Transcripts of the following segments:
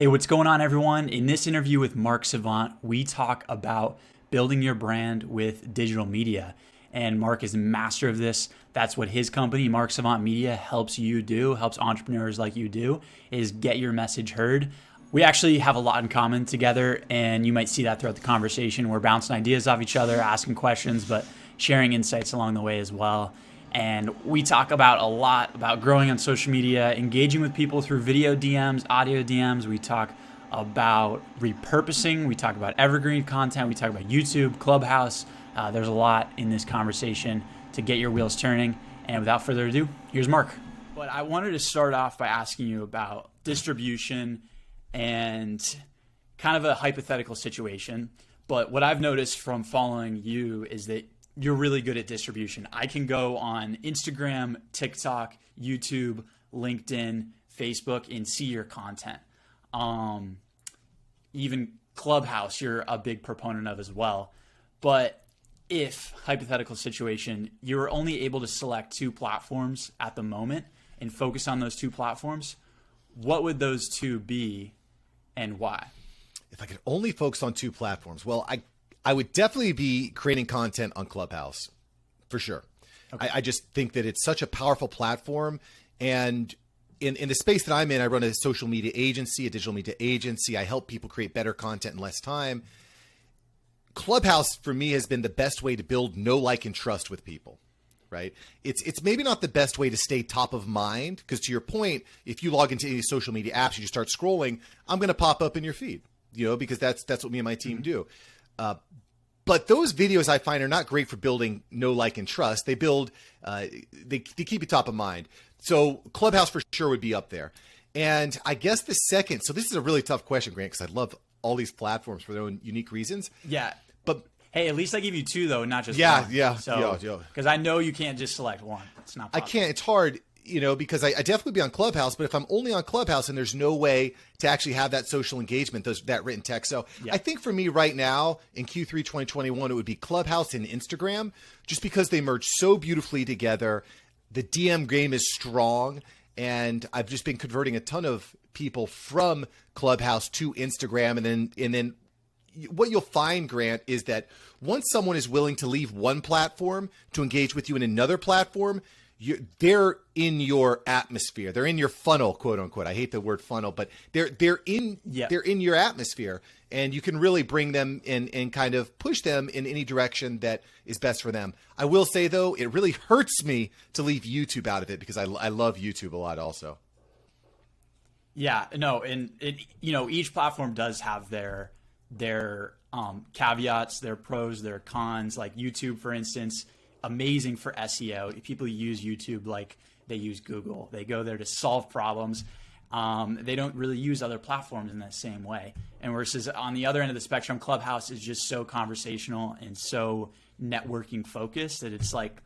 Hey, what's going on, everyone? In this interview with Mark Savant, we talk about building your brand with digital media. And Mark is a master of this. That's what his company, Mark Savant Media, helps you do, helps entrepreneurs like you do, is get your message heard. We actually have a lot in common together, and you might see that throughout the conversation. We're bouncing ideas off each other, asking questions, but sharing insights along the way as well. And we talk about a lot about growing on social media, engaging with people through video DMs, audio DMs. We talk about repurposing. We talk about evergreen content. We talk about YouTube, Clubhouse. There's a lot in this conversation to get your wheels turning. And without further ado, here's Mark. But I wanted to start off by asking you about distribution and kind of a hypothetical situation. But what I've noticed from following you is that you're really good at distribution. I can go on Instagram, TikTok, YouTube, LinkedIn, Facebook, and see your content. Even Clubhouse, you're a big proponent of as well. But if, hypothetical situation, you were only able to select two platforms at the moment and focus on those two platforms, what would those two be and why? If I could only focus on two platforms, well, I would definitely be creating content on Clubhouse, for sure. Okay. I just think that it's such a powerful platform. And in the space that I'm in, I run a social media agency, a digital media agency. I help people create better content in less time. Clubhouse, for me, has been the best way to build know, like, and trust with people, right? It's maybe not the best way to stay top of mind, because to your point, if you log into any social media apps, you just start scrolling, I'm going to pop up in your feed, because that's what me and my team do. But those videos I find are not great for building know, like, and trust. They keep you top of mind. So Clubhouse for sure would be up there. And I guess the second, so this is a really tough question, Grant, because I love all these platforms for their own unique reasons. Yeah. But hey, at least I give you two though, not just one. Yeah. Because I know you can't just select one. It's not possible. I can't. It's hard. Because I definitely be on Clubhouse, but if I'm only on Clubhouse and there's no way to actually have that social engagement, that written text. So yeah. I think for me right now in Q3 2021, it would be Clubhouse and Instagram, just because they merge so beautifully together. The DM game is strong, and I've just been converting a ton of people from Clubhouse to Instagram. And then what you'll find, Grant, is that once someone is willing to leave one platform to engage with you in another platform, they're in your atmosphere. They're in your funnel, quote unquote. I hate the word funnel, but they're in your atmosphere, and you can really bring them in and kind of push them in any direction that is best for them. I will say though, it really hurts me to leave YouTube out of it, because I love YouTube a lot also. Yeah, no, and each platform does have their caveats, their pros, their cons. Like YouTube, for instance, amazing for SEO. People use YouTube like they use Google. They go there to solve problems. They don't really use other platforms in that same way. And versus on the other end of the spectrum, Clubhouse is just so conversational and so networking focused that it's like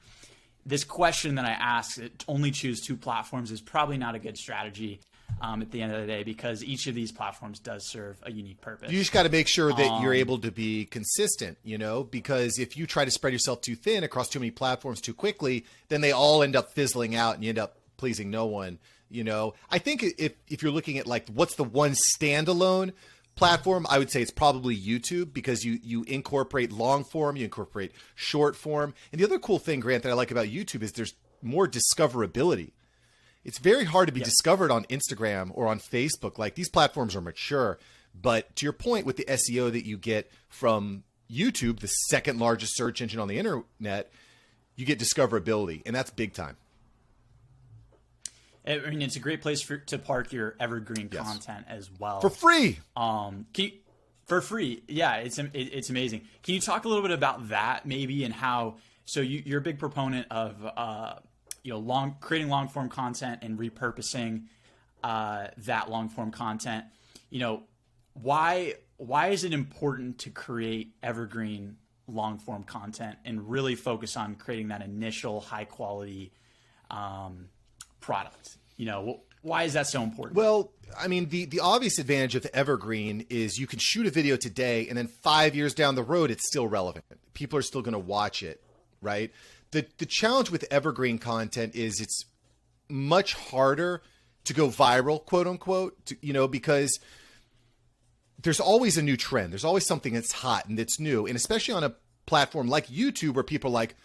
this question that I ask, only choose two platforms, is probably not a good strategy at the end of the day, because each of these platforms does serve a unique purpose. You just got to make sure that you're able to be consistent, because if you try to spread yourself too thin across too many platforms too quickly, then they all end up fizzling out and you end up pleasing no one. I think if you're looking at like what's the one standalone platform, I would say it's probably YouTube, because you incorporate long form, you incorporate short form. And the other cool thing, Grant, that I like about YouTube is there's more discoverability. It's very hard to be discovered on Instagram or on Facebook. Like, these platforms are mature, but to your point with the SEO that you get from YouTube, the second largest search engine on the internet, you get discoverability, and that's big time. I mean, it's a great place to park your evergreen content as well. For free. For free. Yeah, it's amazing. Can you talk a little bit about that maybe, and how, so you're a big proponent of, creating long form content and repurposing that long form content. Why is it important to create evergreen long form content and really focus on creating that initial high quality product? Why is that so important? Well, I mean, the obvious advantage of evergreen is you can shoot a video today, and then 5 years down the road, it's still relevant. People are still going to watch it, right? The challenge with evergreen content is it's much harder to go viral, quote unquote, because there's always a new trend. There's always something that's hot and that's new. And especially on a platform like YouTube, where people are like,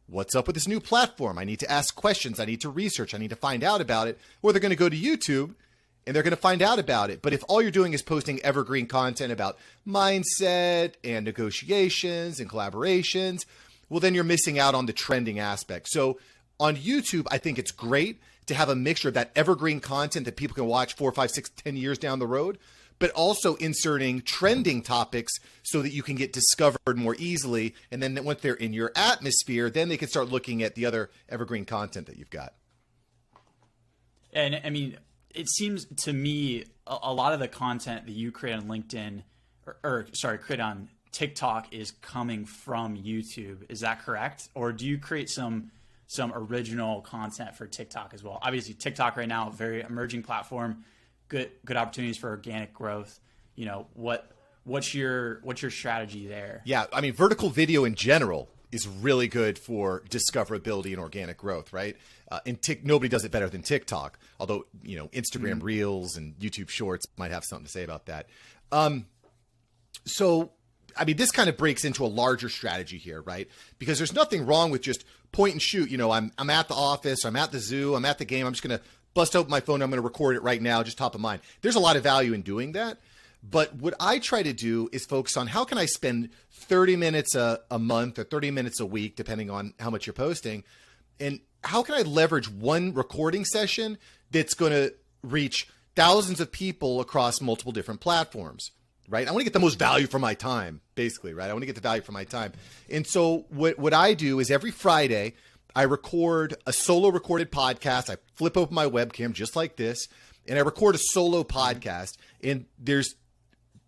what's up with this new platform? I need to ask questions. I need to research. I need to find out about it. Or they're going to go to YouTube and they're going to find out about it. But if all you're doing is posting evergreen content about mindset and negotiations and collaborations, well, then you're missing out on the trending aspect. So on YouTube, I think it's great to have a mixture of that evergreen content that people can watch 4, 5, 6, 10 years down the road, but also inserting trending topics so that you can get discovered more easily. And then once they're in your atmosphere, then they can start looking at the other evergreen content that you've got. And I mean, it seems to me a lot of the content that you create on LinkedIn create on TikTok is coming from YouTube. Is that correct? Or do you create some original content for TikTok as well? Obviously TikTok right now, very emerging platform, good opportunities for organic growth. You know, what's your strategy there? Yeah, I mean, vertical video in general is really good for discoverability and organic growth, right? Nobody does it better than TikTok, although, you know, Instagram Reels and YouTube Shorts might have something to say about that. So, I mean, this kind of breaks into a larger strategy here, right? Because there's nothing wrong with just point and shoot. You know, I'm at the office, I'm at the zoo, I'm at the game. I'm just going to bust open my phone. I'm going to record it right now, just top of mind. There's a lot of value in doing that. But what I try to do is focus on how can I spend 30 minutes a month or 30 minutes a week, depending on how much you're posting. And how can I leverage one recording session that's going to reach thousands of people across multiple different platforms, right? I want to get the most value for my time, basically, right? I want to get the value for my time. And so what I do is every Friday, I record a solo recorded podcast. I flip open my webcam just like this, and I record a solo podcast. And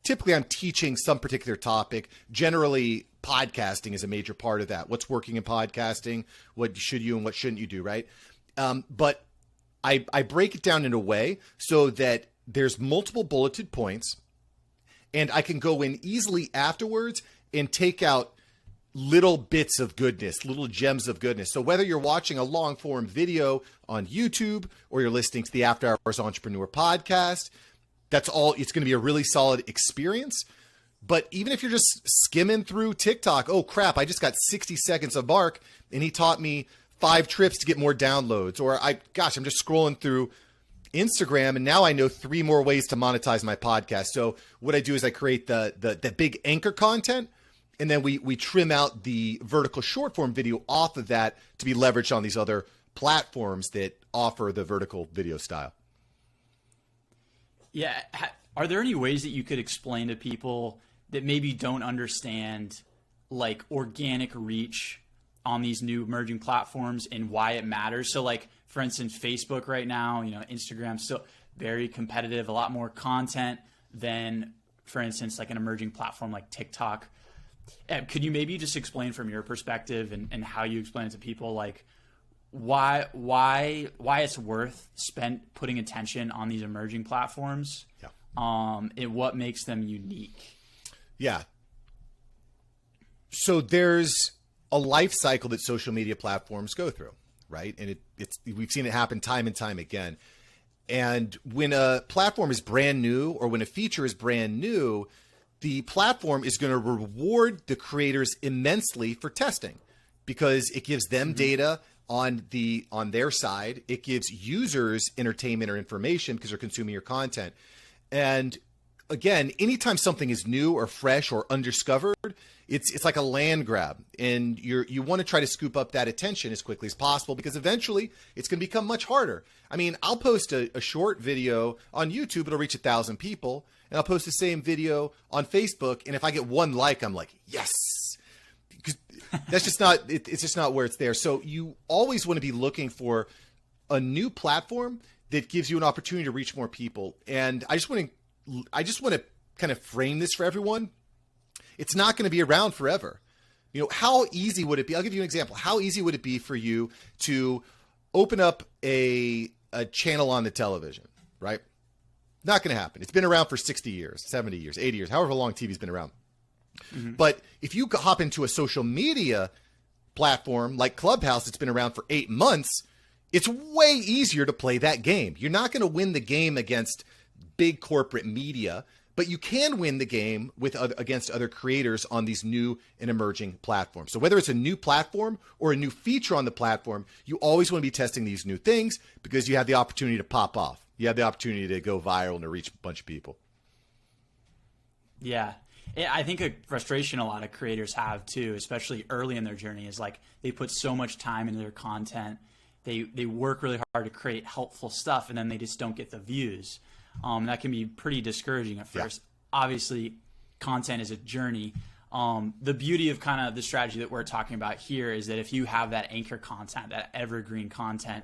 typically I'm teaching some particular topic. Generally, podcasting is a major part of that. What's working in podcasting? What should you and what shouldn't you do, right? But I break it down in a way so that there's multiple bulleted points, and I can go in easily afterwards and take out little bits of goodness, little gems of goodness. So whether you're watching a long form video on YouTube or you're listening to the After Hours Entrepreneur podcast, it's going to be a really solid experience. But even if you're just skimming through TikTok, oh crap, I just got 60 seconds of Mark and he taught me 5 trips to get more downloads. Or I'm just scrolling through Instagram and now I know 3 more ways to monetize my podcast. So what I do is I create the big anchor content, and then we trim out the vertical short form video off of that to be leveraged on these other platforms that offer the vertical video style. Yeah. Are there any ways that you could explain to people that maybe don't understand like organic reach on these new emerging platforms and why it matters? So like, for instance, Facebook right now, you know, Instagram's still very competitive, a lot more content than, for instance, like an emerging platform like TikTok. Could you maybe just explain from your perspective and how you explain it to people, like why it's worth putting attention on these emerging platforms? Yeah. And what makes them unique? Yeah. So there's a life cycle that social media platforms go through, right? And we've seen it happen time and time again. And when a platform is brand new or when a feature is brand new, the platform is going to reward the creators immensely for testing because it gives them data on their side. It gives users entertainment or information because they're consuming your content. And again, anytime something is new or fresh or undiscovered, it's like a land grab, and you want to try to scoop up that attention as quickly as possible because eventually it's going to become much harder. I mean, I'll post a short video on YouTube, it'll reach 1,000 people, and I'll post the same video on Facebook, and if I get 1 like, I'm like, yes. Because that's just not it's just not where it's there. So you always want to be looking for a new platform that gives you an opportunity to reach more people. And I just want to kind of frame this for everyone. It's not going to be around forever. You know, how easy would it be? I'll give you an example. How easy would it be for you to open up a channel on the television, right? Not going to happen. It's been around for 60 years, 70 years, 80 years, however long TV's been around. Mm-hmm. But if you hop into a social media platform like Clubhouse that's been around for 8 months, it's way easier to play that game. You're not going to win the game against big corporate media, but you can win the game against other creators on these new and emerging platforms. So whether it's a new platform or a new feature on the platform, you always want to be testing these new things because you have the opportunity to pop off. You have the opportunity to go viral and to reach a bunch of people. Yeah. I think a frustration a lot of creators have too, especially early in their journey, is like they put so much time into their content. They work really hard to create helpful stuff, and then they just don't get the views. That can be pretty discouraging at first. Yeah. Obviously, content is a journey. The beauty of kind of the strategy that we're talking about here is that if you have that anchor content, that evergreen content,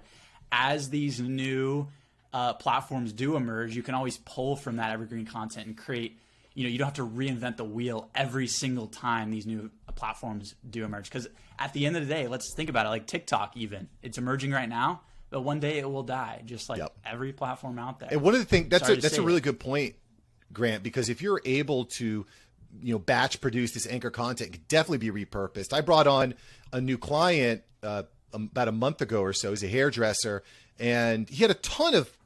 as these new platforms do emerge, you can always pull from that evergreen content and create. You don't have to reinvent the wheel every single time these new platforms do emerge. Because at the end of the day, let's think about it, like TikTok even. It's emerging right now, but one day it will die, just like every platform out there. And one of the things, that's a really good point, Grant, because if you're able to batch produce this anchor content, it can definitely be repurposed. I brought on a new client about a month ago or so. He's a hairdresser, and he had a ton of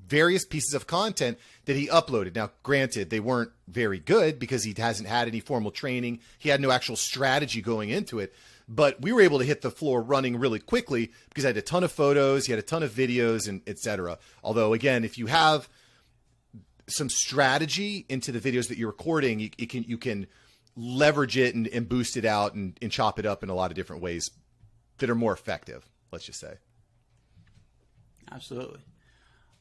various pieces of content that he uploaded. Now, granted, they weren't very good because he hasn't had any formal training. He had no actual strategy going into it, but we were able to hit the floor running really quickly because I had a ton of photos, he had a ton of videos, and etc. Although, again, if you have some strategy into the videos that you're recording, you can leverage it and boost it out and chop it up in a lot of different ways that are more effective, let's just say. Absolutely.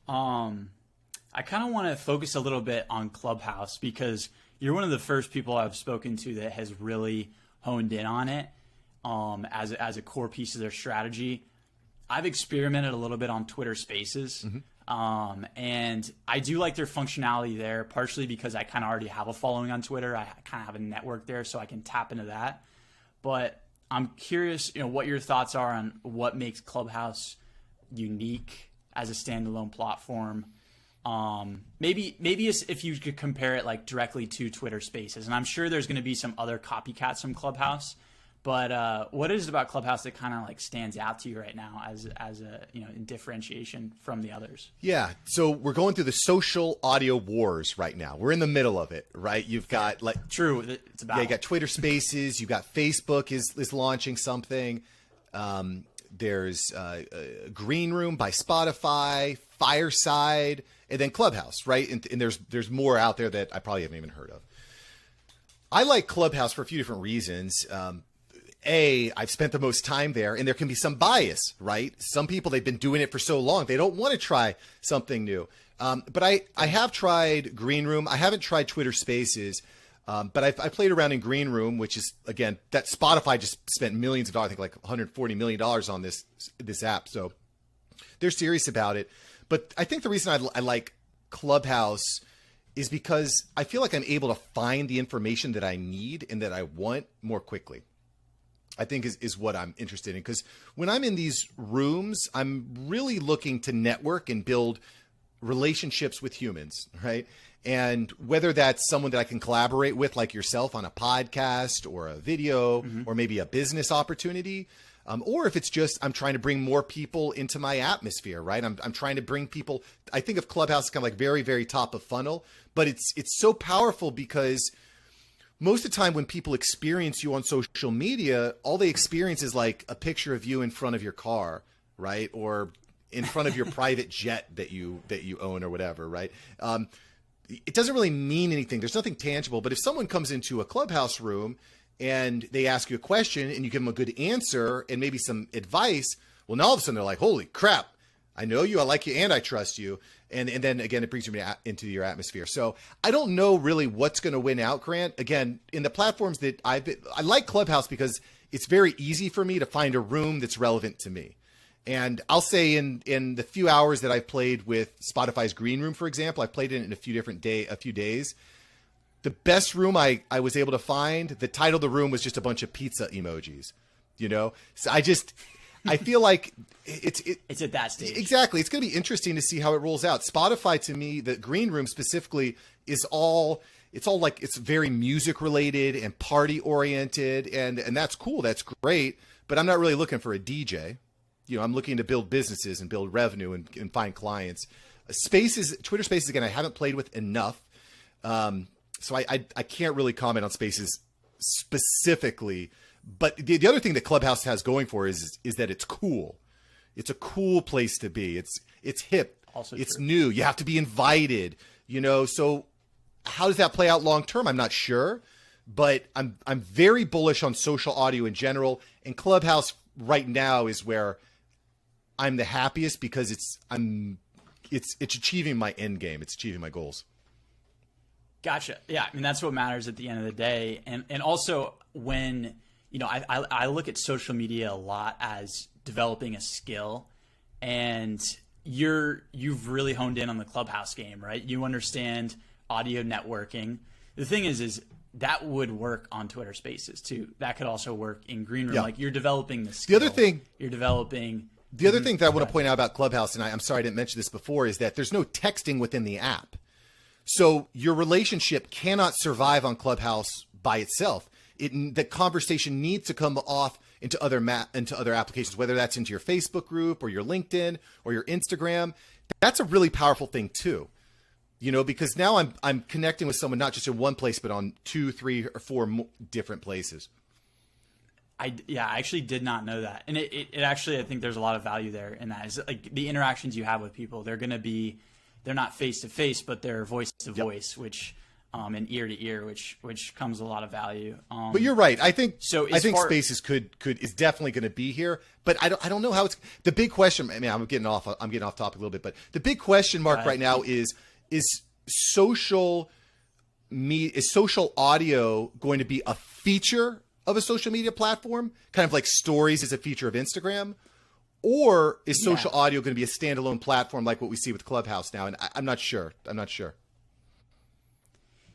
I kind of want to focus a little bit on Clubhouse because you're one of the first people I've spoken to that has really honed in on it as a core piece of their strategy. I've experimented a little bit on Twitter Spaces, and I do like their functionality there, partially because I kind of already have a following on Twitter. I kind of have a network there, so I can tap into that. But I'm curious, what your thoughts are on what makes Clubhouse unique as a standalone platform. Maybe if you could compare it like directly to Twitter Spaces, and I'm sure there's going to be some other copycats from Clubhouse, but what is it about Clubhouse that kind of like stands out to you right now as a in differentiation from the others? Yeah, so we're going through the social audio wars right now. We're in the middle of it, right? You've got true, it's about you got Twitter Spaces, you got Facebook is launching something. There's Green Room by Spotify, Fireside, and then Clubhouse, right? And there's more out there that I probably haven't even heard of. I like Clubhouse for a few different reasons. I've spent the most time there, and there can be some bias, right? Some people, they've been doing it for so long, they don't want to try something new. But I have tried Green Room. I haven't tried Twitter Spaces. But I played around in Green Room, which is, again, that Spotify just spent millions of dollars, I think like $140 million on this app. So they're serious about it. But I think the reason I like Clubhouse is because I feel like I'm able to find the information that I need and that I want more quickly. I think is what I'm interested in. Because when I'm in these rooms, I'm really looking to network and build relationships with humans, right? And whether that's someone that I can collaborate with, like yourself, on a podcast or a video or maybe a business opportunity, or if it's just I'm trying to bring more people into my atmosphere, right? I'm trying to bring people. I think of Clubhouse as kind of like very, very top of funnel, but it's so powerful because most of the time when people experience you on social media, all they experience is like a picture of you in front of your car, right? Or in front of your private jet that you own or whatever, right? It doesn't really mean anything. There's nothing tangible. But if someone comes into a Clubhouse room and they ask you a question and you give them a good answer and maybe some advice, well, now all of a sudden they're like, holy crap, I know you, I like you, and I trust you. And then again, it brings you into your atmosphere. So I don't know really what's going to win out, Grant. Again, in the platforms that I like Clubhouse because it's very easy for me to find a room that's relevant to me. And I'll say in the few hours that I've played with Spotify's Green Room, for example, I've played it in a few days. The best room I was able to find, the title of the room was just a bunch of pizza emojis, So I feel like it's at that stage. Exactly. It's going to be interesting to see how it rolls out. Spotify, to me, the Green Room specifically, it's all like it's very music related and party oriented, and that's cool. That's great. But I'm not really looking for a DJ. I'm looking to build businesses and build revenue and find clients. Twitter Spaces, again, I haven't played with enough. So I can't really comment on Spaces specifically, but the other thing that Clubhouse has going for is that it's cool. It's a cool place to be. It's hip. Also it's true. new. You have to be invited, so how does that play out long term? I'm not sure, but I'm very bullish on social audio in general, and Clubhouse right now is where I'm the happiest because it's achieving my end game. It's achieving my goals. Gotcha. Yeah. I mean, that's what matters at the end of the day. And also when, I look at social media a lot as developing a skill, and you've really honed in on the Clubhouse game, right? You understand audio networking. The thing is that would work on Twitter Spaces too. That could also work in Green Room. Yeah. Like you're developing the skill. The other thing that I want to point out about Clubhouse, and I'm sorry I didn't mention this before, is that there's no texting within the app. So your relationship cannot survive on Clubhouse by itself. The conversation needs to come off into other applications, whether that's into your Facebook group or your LinkedIn or your Instagram. That's a really powerful thing too, because now I'm connecting with someone not just in one place, but on 2, 3, or 4 different places. I actually did not know that. And it actually, I think there's a lot of value there in that. Is like the interactions you have with people, they're not face to face, but they're voice to voice, which and ear to ear, which comes a lot of value. But you're right. I think Spaces is definitely going to be here, but I don't know how it's the big question. I mean, I'm getting off topic a little bit, but the big question mark right now is social audio going to be a feature of a social media platform, kind of like stories is a feature of Instagram? Or is social audio going to be a standalone platform like what we see with Clubhouse now? And I'm not sure.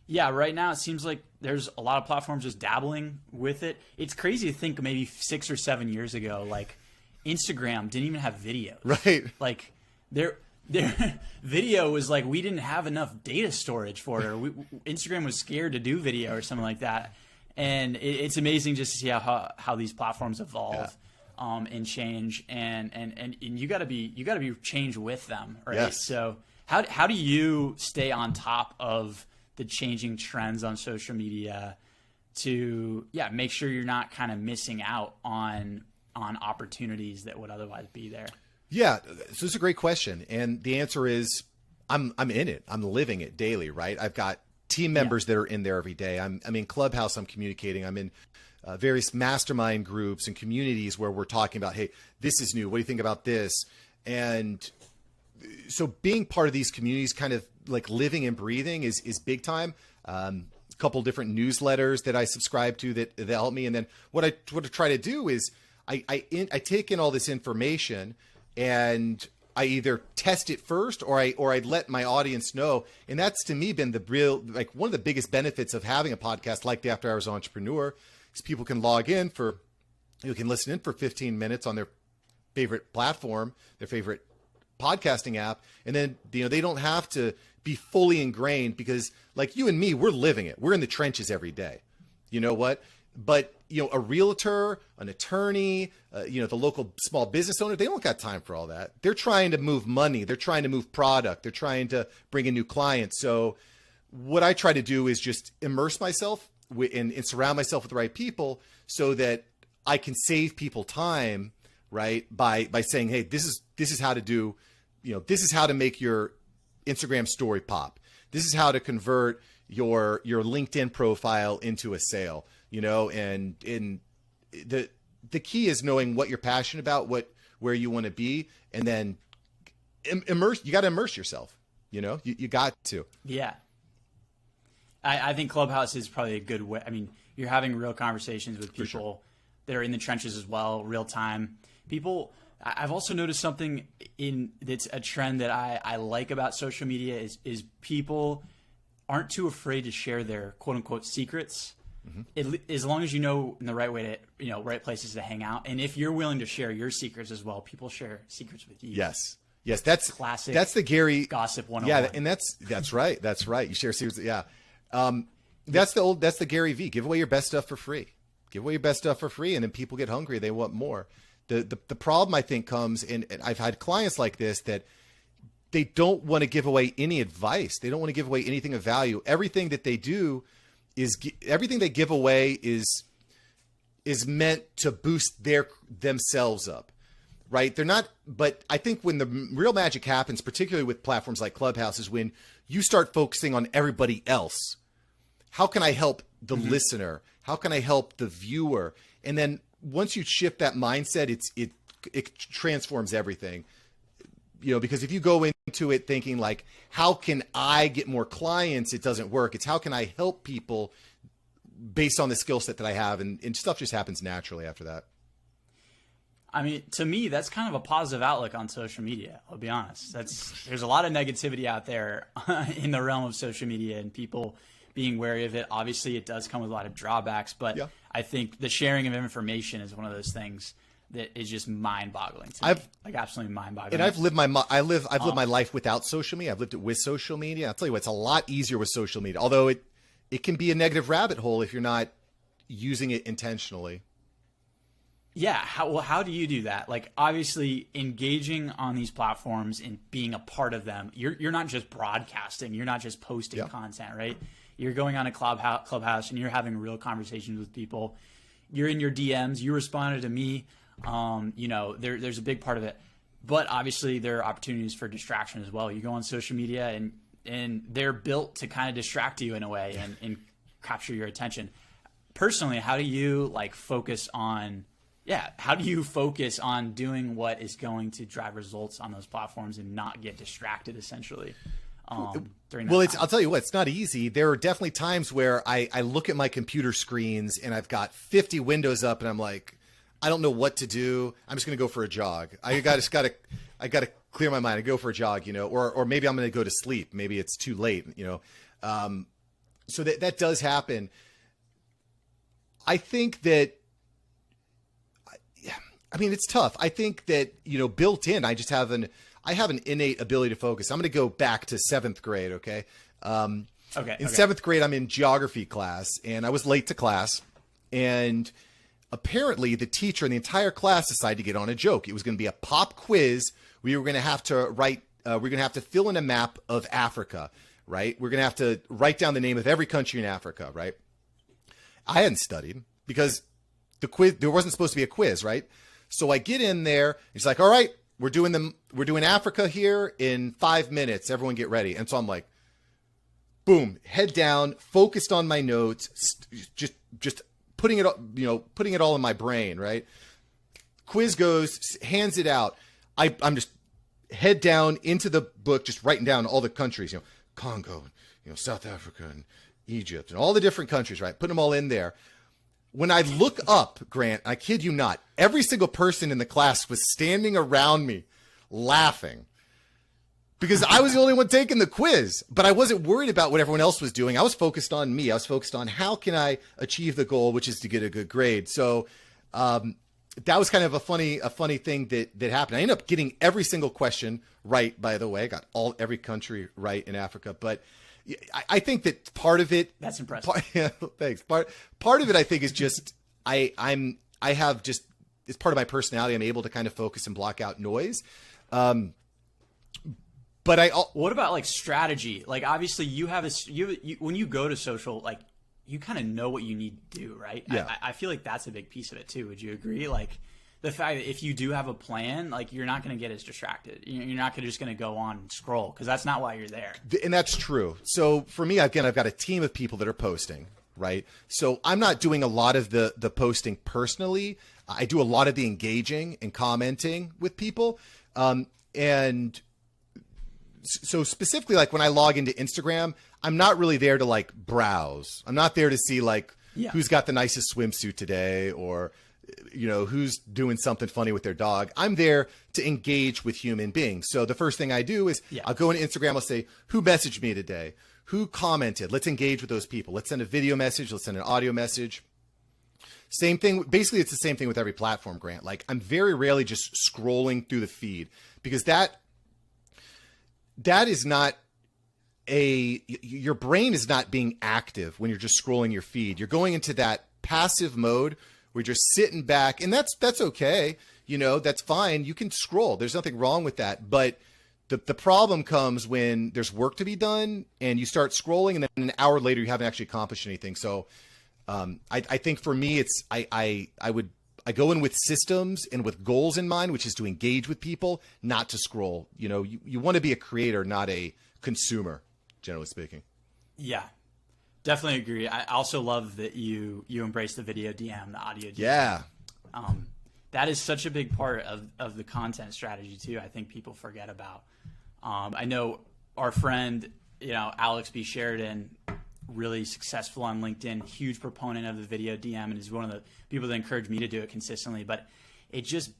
Yeah, right now it seems like there's a lot of platforms just dabbling with it. It's crazy to think maybe 6 or 7 years ago, like Instagram didn't even have video. Right. Like their video was like, we didn't have enough data storage for it. Or Instagram was scared to do video or something like that. And it's amazing just to see how these platforms evolve. And change, and you gotta be changed with them, right? Yes. So how do you stay on top of the changing trends on social media to make sure you're not kind of missing out on opportunities that would otherwise be there? Yeah, so this is a great question, and the answer is I'm in it. I'm living it daily, right? I've got team members that are in there every day. I'm in Clubhouse. I'm communicating. I'm in various mastermind groups and communities where we're talking about, hey, this is new. What do you think about this? And so being part of these communities, kind of like living and breathing is big time. A couple different newsletters that I subscribe to that help me. And then what I try to do is I take in all this information and I either test it first or I let my audience know. And that's to me been one of the biggest benefits of having a podcast like the After Hours Entrepreneur. Because people can listen in for 15 minutes on their favorite platform, their favorite podcasting app, and then they don't have to be fully ingrained because, like you and me, we're living it. We're in the trenches every day. You know what? But a realtor, an attorney, the local small business owner, they don't got time for all that. They're trying to move money. They're trying to move product. They're trying to bring in new clients. So what I try to do is just immerse myself and surround myself with the right people so that I can save people time, right? By saying, hey, this is how to do, this is how to make your Instagram story pop. This is how to convert your LinkedIn profile into a sale, and the key is knowing what you're passionate about, where you want to be, and then you got to immerse yourself, you got to. Yeah. I think Clubhouse is probably a good way. I mean, you're having real conversations with people that are in the trenches as well, real time. I've also noticed something that's a trend that I like about social media is people aren't too afraid to share their quote unquote secrets. Mm-hmm. As long as you know in the right way to, right places to hang out. And if you're willing to share your secrets as well, people share secrets with you. Yes. That's classic. That's the Gary gossip 101. Yeah. And that's right. That's right. You share secrets. Yeah. That's the Gary V. Give away your best stuff for free. Give away your best stuff for free. And then people get hungry. They want more. The problem I think comes in, and I've had clients like this, that they don't want to give away any advice. They don't want to give away anything of value. Everything that they do everything they give away is meant to boost themselves up, right? They're not, but I think when the real magic happens, particularly with platforms like Clubhouse, is when you start focusing on everybody else. How can I help the listener? How can I help the viewer? And then once you shift that mindset, it transforms everything. Because if you go into it thinking like, how can I get more clients? It doesn't work. It's how can I help people based on the skill set that I have, and stuff just happens naturally after that. I mean, to me, that's kind of a positive outlook on social media. I'll be honest. There's a lot of negativity out there in the realm of social media and people being wary of it. Obviously, it does come with a lot of drawbacks, but yeah. I think the sharing of information is one of those things that is just mind-boggling to me. Like absolutely mind-boggling. And I've lived my life without social media. I've lived it with social media. I'll tell you what, it's a lot easier with social media, although it can be a negative rabbit hole if you're not using it intentionally. Yeah. How do you do that? Like, obviously engaging on these platforms and being a part of them, you're not just broadcasting, you're not just posting content, right? You're going on a Clubhouse and you're having real conversations with people. You're in your DMs, you responded to me. There's a big part of it, but obviously there are opportunities for distraction as well. You go on social media and they're built to kind of distract you in a way and capture your attention. Personally, how do you focus on doing what is going to drive results on those platforms and not get distracted essentially? During that time? I'll tell you what, it's not easy. There are definitely times where I look at my computer screens and I've got 50 windows up and I'm like, I don't know what to do. I'm just going to go for a jog. I got to clear my mind and go for a jog, or maybe I'm going to go to sleep. Maybe it's too late, so that does happen. I think that, it's tough. I think that, built in, I have an innate ability to focus. I'm going to go back to 7th grade. Okay. In 7th grade, I'm in geography class and I was late to class, and apparently the teacher and the entire class decided to get on a joke. It was going to be a pop quiz. We were going to have to fill in a map of Africa, right? We're going to have to write down the name of every country in Africa, right? I hadn't studied because there wasn't supposed to be a quiz, right? So I get in there. It's like, all right, we're doing Africa here in 5 minutes. Everyone get ready. And so I'm like, boom, head down, focused on my notes, just putting it all in my brain, right? Quiz goes, hands it out. I'm just head down into the book, just writing down all the countries, Congo, South Africa and Egypt and all the different countries, right? Putting them all in there. When I look up, Grant, I kid you not, every single person in the class was standing around me laughing because I was the only one taking the quiz, but I wasn't worried about what everyone else was doing. I was focused on me. I was focused on how can I achieve the goal, which is to get a good grade. So that was kind of a funny thing that happened. I ended up getting every single question right, by the way. I got every country right in Africa, but I think that part of it. That's impressive. Thanks. Part of it, I think, is just I have just, it's part of my personality. I'm able to kind of focus and block out noise. But what about strategy? Obviously you have when you go to social, you kind of know what you need to do, right? Yeah. I feel like that's a big piece of it too. Would you agree? The fact that if you do have a plan, you're not going to get as distracted. You're not just going to go on and scroll because that's not why you're there. And that's true. So for me, again, I've got a team of people that are posting, right? So I'm not doing a lot of the posting personally. I do a lot of the engaging and commenting with people. And so specifically, when I log into Instagram, I'm not really there to browse. I'm not there to see who's got the nicest swimsuit today or who's doing something funny with their dog. I'm there to engage with human beings. So the first thing I do is I'll go into Instagram. I'll say, who messaged me today? Who commented? Let's engage with those people. Let's send a video message. Let's send an audio message. Same thing. Basically, it's the same thing with every platform, Grant. I'm very rarely just scrolling through the feed because that is not your brain is not being active when you're just scrolling your feed. You're going into that passive mode. We're just sitting back, and that's okay. That's fine. You can scroll. There's nothing wrong with that. But The problem comes when there's work to be done and you start scrolling, and then an hour later you haven't actually accomplished anything. So I think for me, it's I go in with systems and with goals in mind, which is to engage with people, not to scroll. You know, you want to be a creator, not a consumer, generally speaking. Yeah, definitely agree. I also love that you embrace the video DM, the audio DM. Yeah. That is such a big part of the content strategy too. I think people forget about. I know our friend, Alex B. Sheridan, really successful on LinkedIn, huge proponent of the video DM, and is one of the people that encourage me to do it consistently. But it just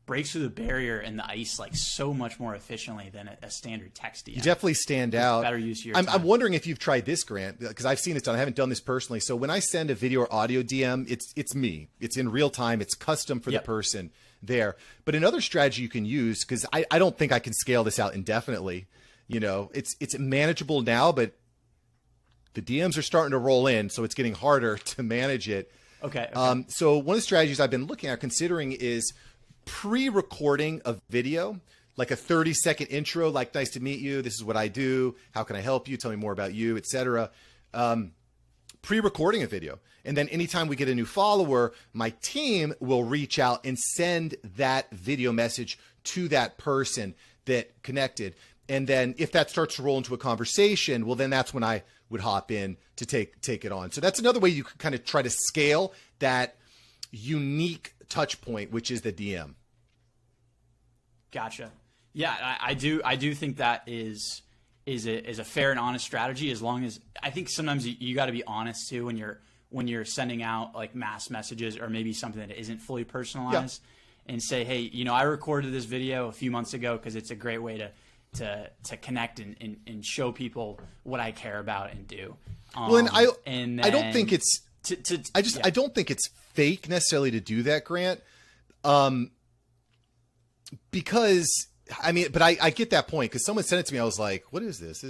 breaks through the barrier and the ice like so much more efficiently than a standard text DM. You definitely stand out. Better use of your I'm time. wondering if you've tried this, Grant, because I've seen it done. I haven't done this personally. So when I send a video or audio DM, it's me. It's in real time. It's custom for the person there. But another strategy you can use, because I don't think I can scale this out indefinitely. It's manageable now, but the DMs are starting to roll in, so it's getting harder to manage it. Okay. So one of the strategies I've been looking at, considering, is pre-recording a video, like a 30-second intro, like, nice to meet you, this is what I do, how can I help you, tell me more about you, etc. Pre-recording a video. And then anytime we get a new follower, my team will reach out and send that video message to that person that connected. And then if that starts to roll into a conversation, well, then that's when I would hop in to take it on. So that's another way you could kind of try to scale that unique touch point, which is the DM. Gotcha. Yeah, I do think that is a fair and honest strategy, as long as, I think sometimes you got to be honest too when you're sending out like mass messages or maybe something that isn't fully personalized, and say, hey, I recorded this video a few months ago because it's a great way to connect and show people what I care about and do. Well, and I don't think it's I don't think it's fake necessarily to do that, Grant. Because but I get that point, because someone sent it to me. I was like, what is this?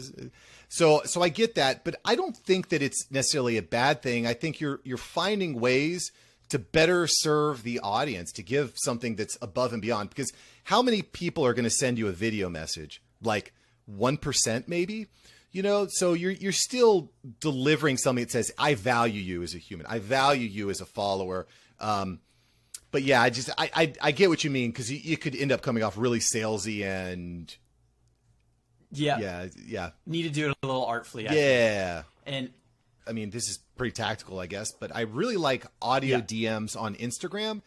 So I get that, but I don't think that it's necessarily a bad thing. I think you're finding ways to better serve the audience, to give something that's above and beyond. Because how many people are going to send you a video message? Like 1% maybe, so you're still delivering something that says, I value you as a human. I value you as a follower. But yeah, I get what you mean, because you could end up coming off really salesy and yeah. Need to do it a little artfully. Yeah. And I mean, this is pretty tactical, I guess, but I really like audio DMs on Instagram,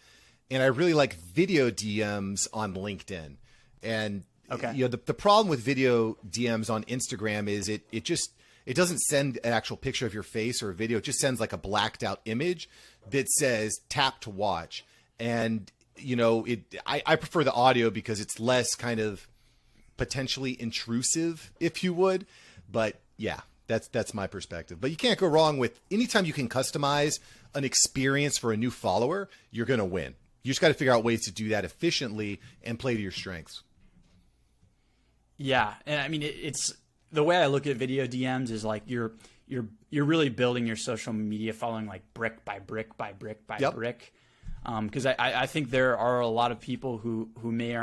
and I really like video DMs on LinkedIn. And the problem with video DMs on Instagram is it doesn't send an actual picture of your face or a video. It just sends like a blacked out image that says tap to watch. And, I prefer the audio because it's less kind of potentially intrusive, if you would. But yeah, that's my perspective. But you can't go wrong with, anytime you can customize an experience for a new follower, you're going to win. You just got to figure out ways to do that efficiently and play to your strengths. Yeah. And I mean, it's the way I look at video DMs is like you're really building your social media following, like brick by brick by brick by brick. Because I think there are a lot of people who may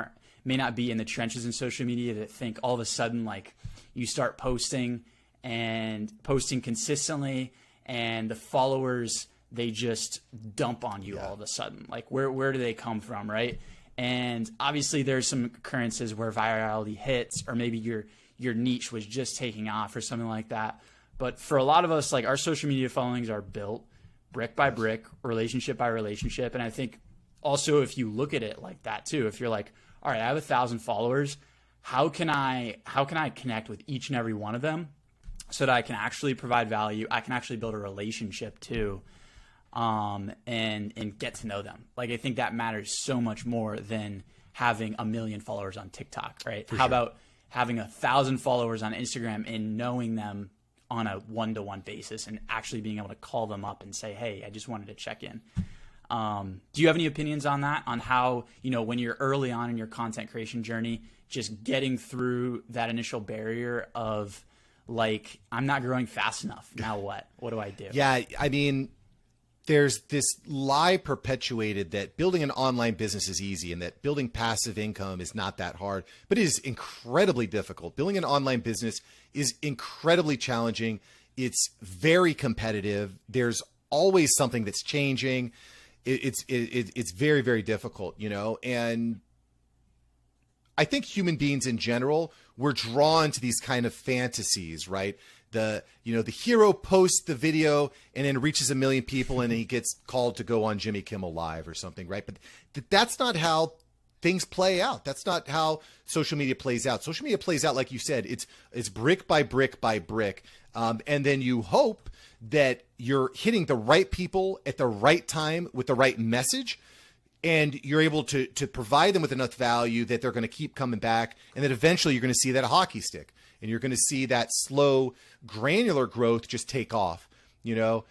not be in the trenches in social media that think all of a sudden, like, you start posting consistently, and the followers, they just dump on you all of a sudden. Like, where do they come from, right? And obviously there's some occurrences where virality hits, or maybe your niche was just taking off or something like that. But for a lot of us, like, our social media followings are built brick by brick, relationship by relationship. And I think also, if you look at it like that too, if you're like, all right, I have 1,000 followers, how can I connect with each and every one of them so that I can actually provide value? I can actually build a relationship too, and get to know them. Like, I think that matters so much more than having 1 million followers on TikTok, right? How about having 1,000 followers on Instagram and knowing them on a one-to-one basis and actually being able to call them up and say, hey, I just wanted to check in. Do you have any opinions on that, on how, when you're early on in your content creation journey, just getting through that initial barrier of, like, I'm not growing fast enough. Now what? What do I do? Yeah, I mean, there's this lie perpetuated that building an online business is easy and that building passive income is not that hard, but it is incredibly difficult. Building an online business is incredibly challenging. It's very competitive. There's always something that's changing. It's very, very difficult, you know, and I think human beings in general, we're drawn to these kind of fantasies, right? The hero posts the video and then reaches 1 million people and he gets called to go on Jimmy Kimmel Live or something, right? But that's not how things play out. That's not how social media plays out. Social media plays out, like you said, it's brick by brick by brick. And then you hope that you're hitting the right people at the right time with the right message. And you're able to provide them with enough value that they're going to keep coming back. And then eventually you're going to see that hockey stick. And you're going to see that slow, granular growth just take off, you know.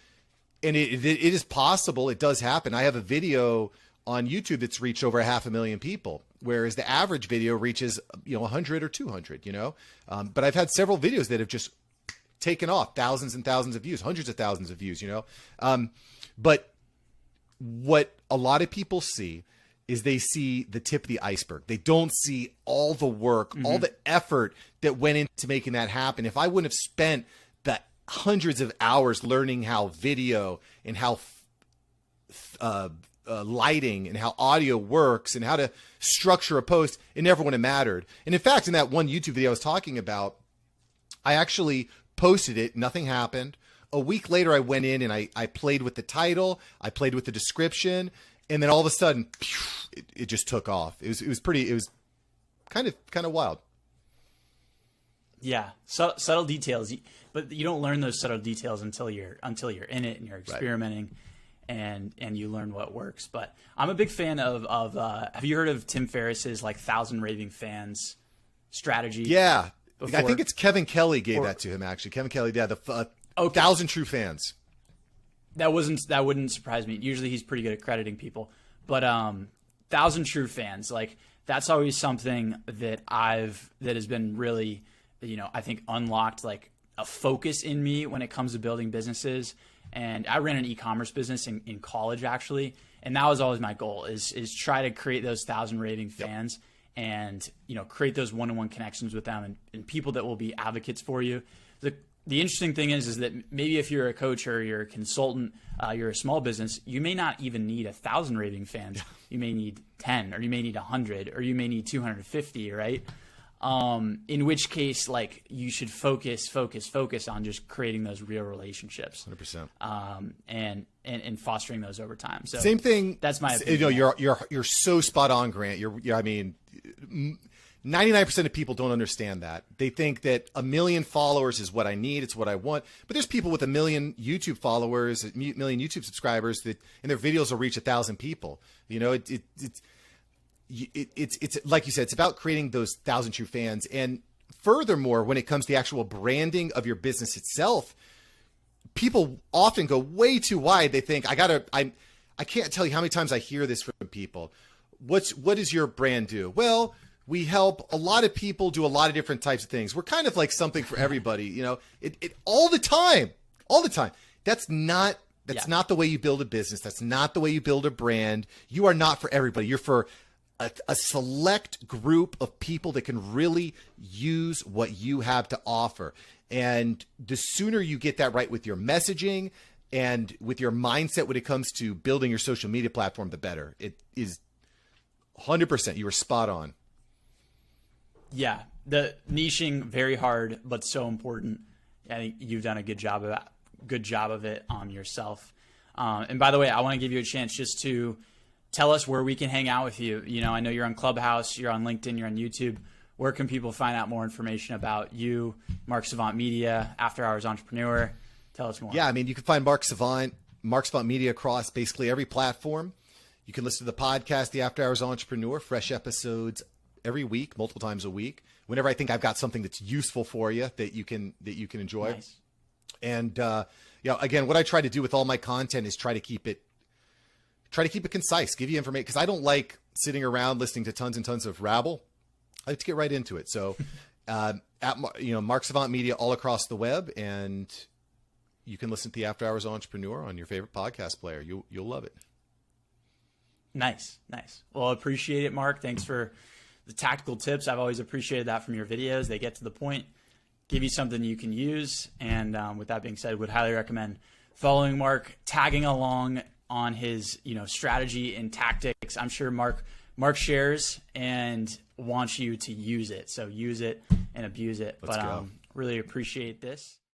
And it is possible. It does happen. I have a video on YouTube that's reached over 500,000 people, whereas the average video reaches, 100 or 200, you know. But I've had several videos that have just taken off, thousands and thousands of views, hundreds of thousands of views, you know. But what a lot of people see is they see the tip of the iceberg. They don't see all the work, all the effort that went into making that happen. If I wouldn't have spent the hundreds of hours learning how video and how lighting and how audio works and how to structure a post, it never would have mattered. And in fact, in that one YouTube video I was talking about, I actually posted it. Nothing happened. A week later, I went in and I played with the title. I played with the description. And then all of a sudden, it just took off. It was kind of wild. Yeah, subtle details, but you don't learn those subtle details until you're in it and you're experimenting, right. and you learn what works. But I'm a big fan of have you heard of Tim Ferriss's 1,000 raving fans strategy? Yeah, before? I think it's Kevin Kelly gave that to him actually. Kevin Kelly, yeah, the 1,000 true fans. That wouldn't surprise me. Usually he's pretty good at crediting people, but 1,000 true fans, that's always something that has been really, I think unlocked a focus in me when it comes to building businesses. And I ran an e-commerce business in college actually, and that was always my goal is try to create those 1,000 raving fans. Yep. And create those one-on-one connections with them and people that will be advocates for you. The interesting thing is that maybe if you're a coach or you're a consultant, you're a small business, you may not even need 1,000 raving fans. You may need 10, or you may need 100, or you may need 250, right? In which case, you should focus on just creating those real relationships, 100%, and fostering those over time. So same thing. That's my opinion. You're so spot on, Grant. 99% of people don't understand that. They think that 1 million followers is what I need. It's what I want. But there's people with 1 million YouTube followers, 1 million YouTube subscribers and their videos will reach 1,000 people. It's like you said, it's about creating those 1,000 true fans. And furthermore, when it comes to the actual branding of your business itself, people often go way too wide. They think I can't tell you how many times I hear this from people. What does your brand do? Well, we help a lot of people do a lot of different types of things. We're kind of like something for everybody, it all the time. That's not the way you build a business. That's not the way you build a brand. You are not for everybody. You're for a select group of people that can really use what you have to offer. And the sooner you get that right with your messaging and with your mindset when it comes to building your social media platform, the better. It is 100%. You were spot on. Yeah, the niching, very hard, but so important. I think you've done a good job of it yourself. And by the way, I want to give you a chance just to tell us where we can hang out with you. I know you're on Clubhouse, you're on LinkedIn, you're on YouTube. Where can people find out more information about you, Mark Savant Media, After Hours Entrepreneur? Tell us more. Yeah, you can find Mark Savant Media across basically every platform. You can listen to the podcast, The After Hours Entrepreneur, fresh episodes every week, multiple times a week. Whenever I think I've got something that's useful for you that you can enjoy. Nice. And again, what I try to do with all my content is try to keep it concise, give you information, because I don't like sitting around listening to tons and tons of rabble. I like to get right into it. So, Mark Savant Media all across the web, and you can listen to the After Hours Entrepreneur on your favorite podcast player. You'll love it. Nice. Well, appreciate it, Mark. Thanks for the tactical tips. I've always appreciated that from your videos. They get to the point, give you something you can use. And with that being said, would highly recommend following Mark, tagging along on his strategy and tactics. I'm sure Mark shares and wants you to use it. So use it and abuse it. Let's go. Really appreciate this.